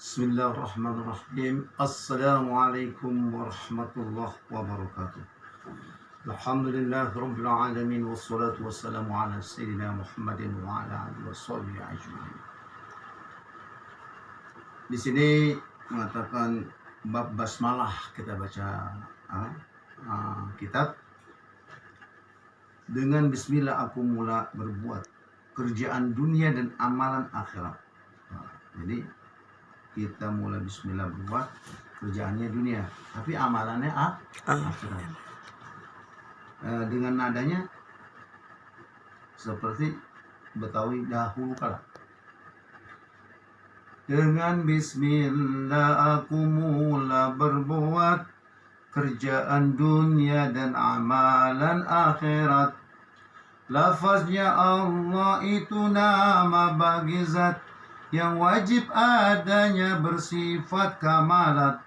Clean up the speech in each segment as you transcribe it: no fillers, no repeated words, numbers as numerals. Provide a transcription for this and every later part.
Bismillahirrahmanirrahim. Assalamualaikum warahmatullahi wabarakatuh. Alhamdulillah rabbil alamin wassalatu wassalamu ala sayyidina Muhammadin wa ala alihi washabihi ajmain. Di sini mengatakan bab basmalah, kita baca kitab. Dengan bismillah aku mula berbuat kerjaan dunia dan amalan akhirat. Jadi kita mulai bismillah berbuat kerjaannya dunia, tapi amalannya akhirat. Dengan nadanya seperti Betawi dahulu kala. Dengan bismillah aku mula berbuat kerjaan dunia dan amalan akhirat. Lafaznya Allah itu nama bagi zat yang wajib adanya bersifat kamalat,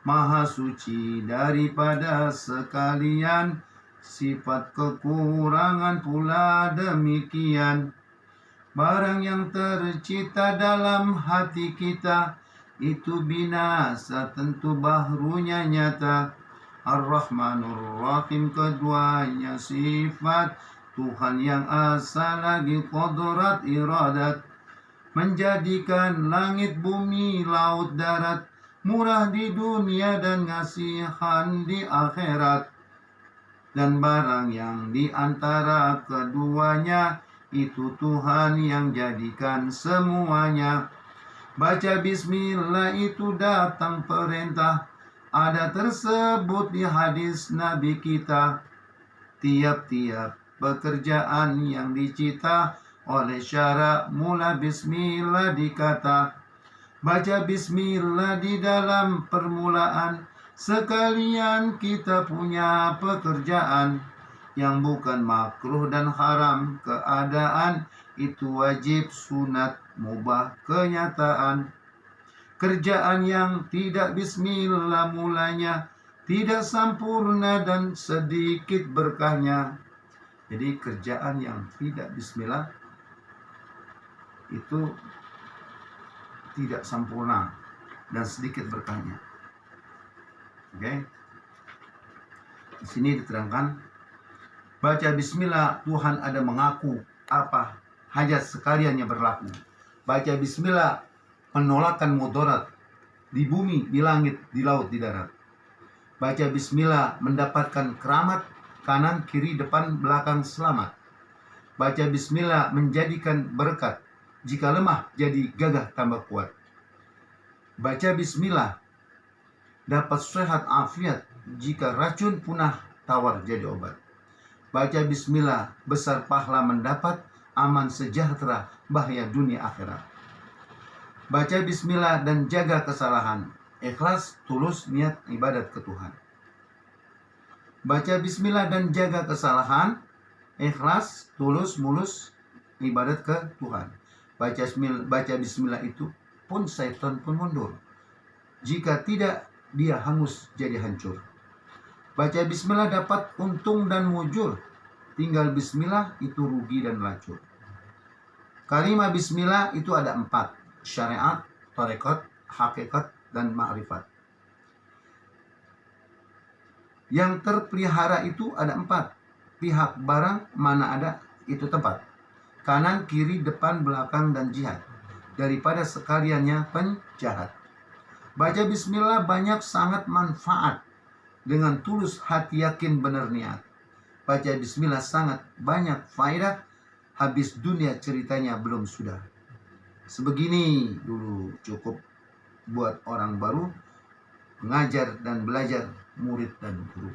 maha suci daripada sekalian sifat kekurangan pula demikian. Barang yang tercipta dalam hati kita itu binasa, tentu bahrunya nyata. Ar-Rahmanur Rahim, keduanya sifat Tuhan yang asal lagi qudrat iradat, menjadikan langit bumi laut darat, murah di dunia dan ngasihan di akhirat. Dan barang yang di antara keduanya itu Tuhan yang jadikan semuanya. Baca bismillah itu datang perintah, ada tersebut di hadis Nabi kita. Tiap-tiap pekerjaan yang dicipta oleh syarak mula bismillah dikata. Baca bismillah di dalam permulaan, sekalian kita punya pekerjaan yang bukan makruh dan haram keadaan, itu wajib, sunat, mubah, kenyataan. Kerjaan yang tidak bismillah mulanya tidak sempurna dan sedikit berkahnya. Jadi kerjaan yang tidak bismillah itu tidak sempurna dan sedikit berkahnya. Oke. Di sini diterangkan, baca bismillah Tuhan ada mengaku apa hajat sekaliannya berlaku. Baca bismillah menolakkan mudarat di bumi, di langit, di laut, di darat. Baca bismillah mendapatkan keramat kanan, kiri, depan, belakang selamat. Baca bismillah menjadikan berkat, jika lemah jadi gagah tambah kuat. Baca bismillah dapat sehat afiat, jika racun punah tawar jadi obat. Baca bismillah besar pahala mendapat, aman sejahtera bahaya dunia akhirat. Baca bismillah dan jaga kesalahan, ikhlas tulus niat ibadat ke Tuhan. Baca bismillah dan jaga kesalahan, ikhlas tulus mulus ibadat ke Tuhan. Baca bismillah itu pun syaitan pun mundur, jika tidak dia hangus jadi hancur. Baca bismillah dapat untung dan mujur, tinggal bismillah itu rugi dan lacur. Kalimat bismillah itu ada 4, syariat, tarekat, hakikat, dan ma'rifat. Yang terpelihara itu ada 4, pihak, barang, mana ada itu tempat, kanan, kiri, depan, belakang, dan jihad, daripada sekaliannya penjahat. Baca bismillah banyak sangat manfaat, dengan tulus hati yakin benar niat. Baca bismillah sangat banyak faedah, habis dunia ceritanya belum sudah. Sebegini dulu cukup buat orang baru, mengajar dan belajar, murid dan guru.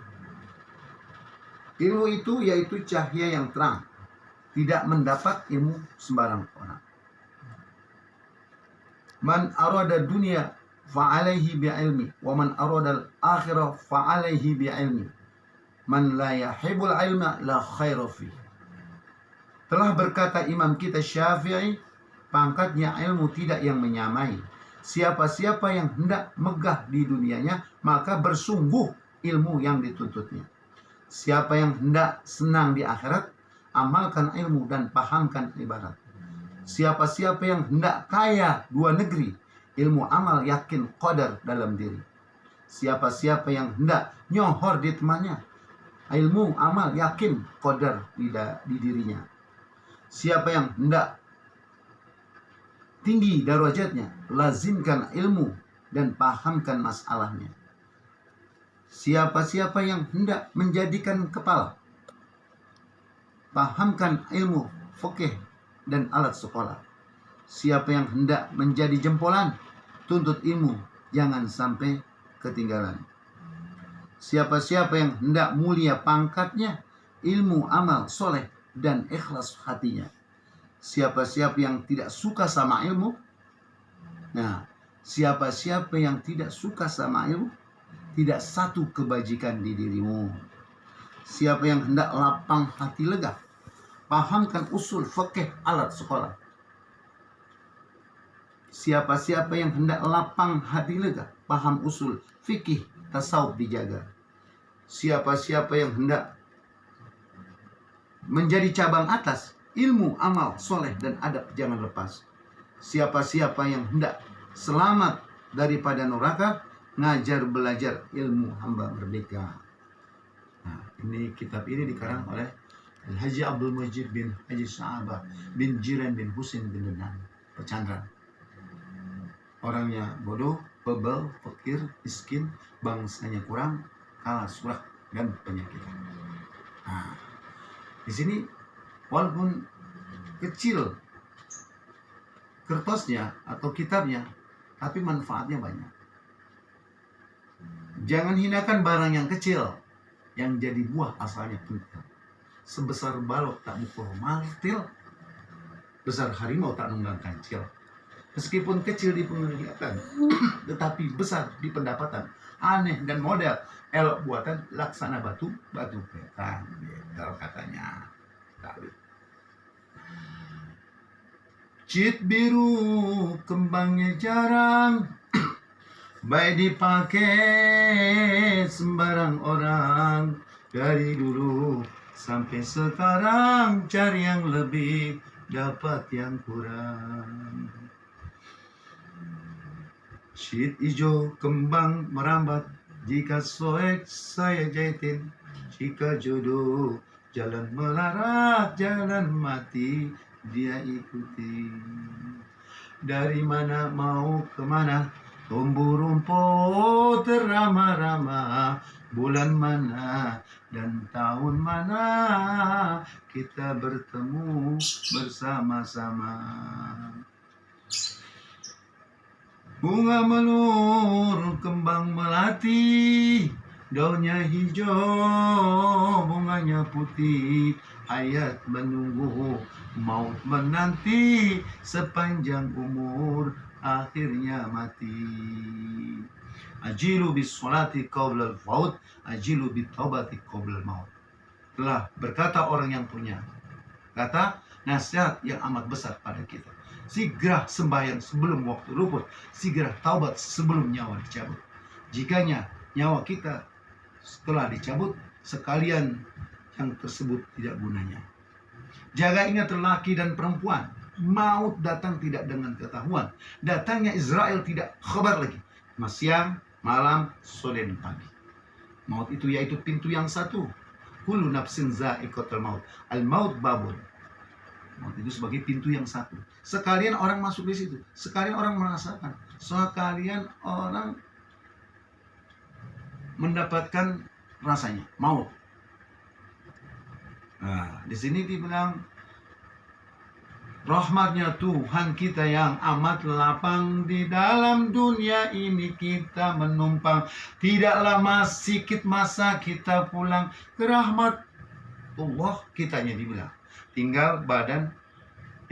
Ilmu itu yaitu cahaya yang terang, tidak mendapat ilmu sembarang orang. Man arada dunia fa'alaihi bi'ilmi, wa man arada al-akhirah fa'alaihi bi'ilmi. Man la yahibul ilma la khaira fi. Telah berkata Imam kita Syafi'i, pangkatnya ilmu tidak yang menyamai. Siapa-siapa yang hendak megah di dunianya, maka bersungguh ilmu yang dituntutnya. Siapa yang hendak senang di akhirat, amalkan ilmu dan pahamkan ibarat. Siapa-siapa yang hendak kaya 2 negeri, ilmu amal, yakin qadar dalam diri. Siapa-siapa yang hendak nyohor di temannya, ilmu amal, yakin qadar di dirinya. Siapa yang hendak tinggi darajatnya, lazimkan ilmu dan pahamkan masalahnya. Siapa-siapa yang hendak menjadikan kepala, pahamkan ilmu, fikih dan alat sekolah. Siapa yang hendak menjadi jempolan, tuntut ilmu, jangan sampai ketinggalan. Siapa-siapa yang hendak mulia pangkatnya, ilmu, amal, soleh dan ikhlas hatinya. Siapa-siapa yang tidak suka sama ilmu, siapa-siapa yang tidak suka sama ilmu, tidak satu kebajikan di dirimu. Siapa yang hendak lapang hati lega, pahamkan usul, fikih, alat sekolah. Siapa-siapa yang hendak lapang hati lega, paham usul, fikih, tasawuf dijaga. Siapa-siapa yang hendak menjadi cabang atas, ilmu, amal, soleh dan adab jangan lepas. Siapa-siapa yang hendak selamat daripada neraka, ngajar belajar ilmu hamba merdeka. Ini kitab ini dikarang oleh Haji Abdul Majid bin Haji Sa'abah bin Jiran bin Husin bin Denan Pecandran. Orangnya bodoh, bebel, fakir, miskin, bangsanya kurang, kalah surak dan penyakitan. Di sini walaupun kecil kertasnya atau kitabnya, tapi manfaatnya banyak. Jangan hinakan barang yang kecil, yang jadi buah asalnya penting. Sebesar balok tak mukul martil, besar harimau tak nunggang kancil. Meskipun kecil di penglihatan, tetapi besar di pendapatan. Aneh dan model, elok buatan, laksana batu petan. Kalau katanya. Cit biru kembangnya jarang, baik dipakai sembarang orang. Dari dulu sampai sekarang, cari yang lebih, dapat yang kurang. Cit hijau kembang merambat, jika soek saya jahitin. Jika jodoh jalan melarat, jalan mati dia ikuti. Dari mana mau kemana, tumbuh rumput ramah-ramah. Bulan mana dan tahun mana kita bertemu bersama-sama. Bunga melur, kembang melati, daunnya hijau, bunganya putih. Hayat menunggu, maut menanti, sepanjang umur akhirnya mati. Ajilu bis sholati qabla al-maut, ajilu bit taubati qabla al-maut. Telah berkata orang yang punya kata nasihat yang amat besar pada kita. Segera sembahyang sebelum waktu luput, segera taubat sebelum nyawa dicabut. Jikanya nyawa kita setelah dicabut, sekalian yang tersebut tidak gunanya. Jaga ingat lelaki dan perempuan, maut datang tidak dengan ketahuan. Datangnya Israel tidak khabar lagi. Siang, malam, sore dan pagi. Maut itu yaitu pintu yang satu. Kullu nafsin za'iqatul maut. Al-maut babun. Maut itu sebagai pintu yang satu. Sekalian orang masuk di situ. Sekalian orang merasakan. Sekalian orang mendapatkan rasanya. Maut. Nah, di sini dibilang rahmatnya Tuhan kita yang amat lapang, di dalam dunia ini kita menumpang. Tidak lama sikit masa kita pulang ke rahmat Allah, kitanya dibilang. Tinggal badan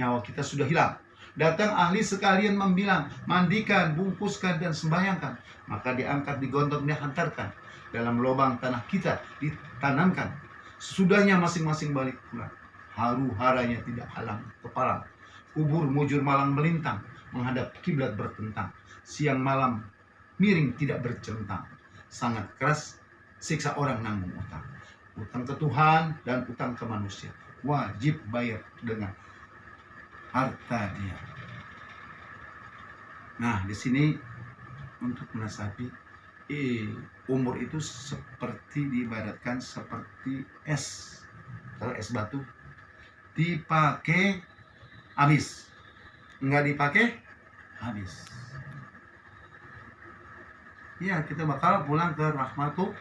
nyawa kita sudah hilang. Datang ahli sekalian membilang, mandikan, bungkuskan dan sembahyangkan. Maka diangkat, digondong, dihantarkan dalam lubang tanah kita, ditanamkan. Sudahnya masing-masing balik pulang. Haru-haranya tidak halang kepala. Kubur mujur malang melintang, menghadap kiblat bertentang. Siang malam miring tidak bercentang. Sangat keras siksa orang nanggung utang. Utang ke Tuhan dan utang ke manusia. Wajib bayar dengan harta dia. Nah, di sini untuk menasihati umur itu seperti diibaratkan seperti es. Kalau es batu dipakai habis, nggak dipakai habis. Ya, kita bakal pulang ke rahmatullah.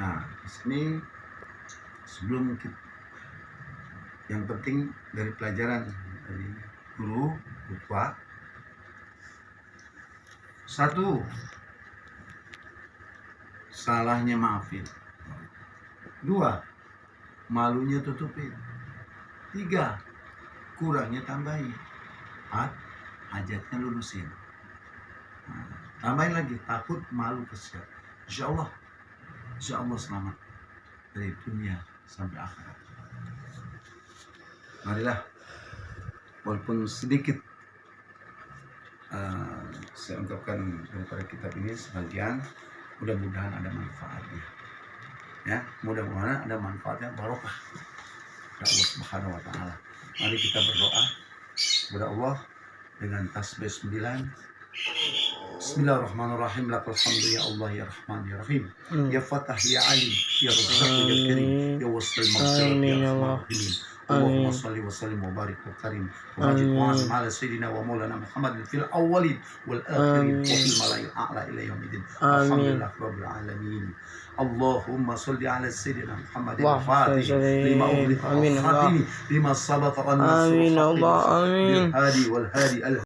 Nah, di sini sebelum kita, yang penting dari pelajaran dari guru tua, satu, salahnya maafin. Dua, malunya tutupin. Tiga, kurangnya tambahin. Empat, hajatnya lulusin. Nah, tambahin lagi, takut malu kesian. Insya Allah selamat dari dunia sampai akhirat. Marilah, walaupun sedikit saya ungkapkan daripada kitab ini sebagian, mudah-mudahan ada manfaatnya. Ya, mudah-mudahan ada manfaatnya, barokah ya Allah Subhanahu wa taala. Mari kita berdoa kepada Allah dengan tasbih 9. Bismillahirrahmanirrahim. Lakal hamdu ya Allah ya Rahman ya Rahim. Ya Fatah ya Ali ya Razzaq ya Karim ya Wasal Maghfirah ya Rahman Rahim. Allahumma salli wa sallim wa barik wa karim wa majid wa azim ala sayyidina wa maulana Muhammadin fil awwalin wal akhirin wa fil malaa'il a'la ila yaumiddin. Alhamdulillah rabbil alamin. Allahumma salli ala sayyidina Muhammadin al-Fatih lima ughliqa al-khatimi lima sabaqa an-nasr. Amin Allah amin. Hadi wal hadi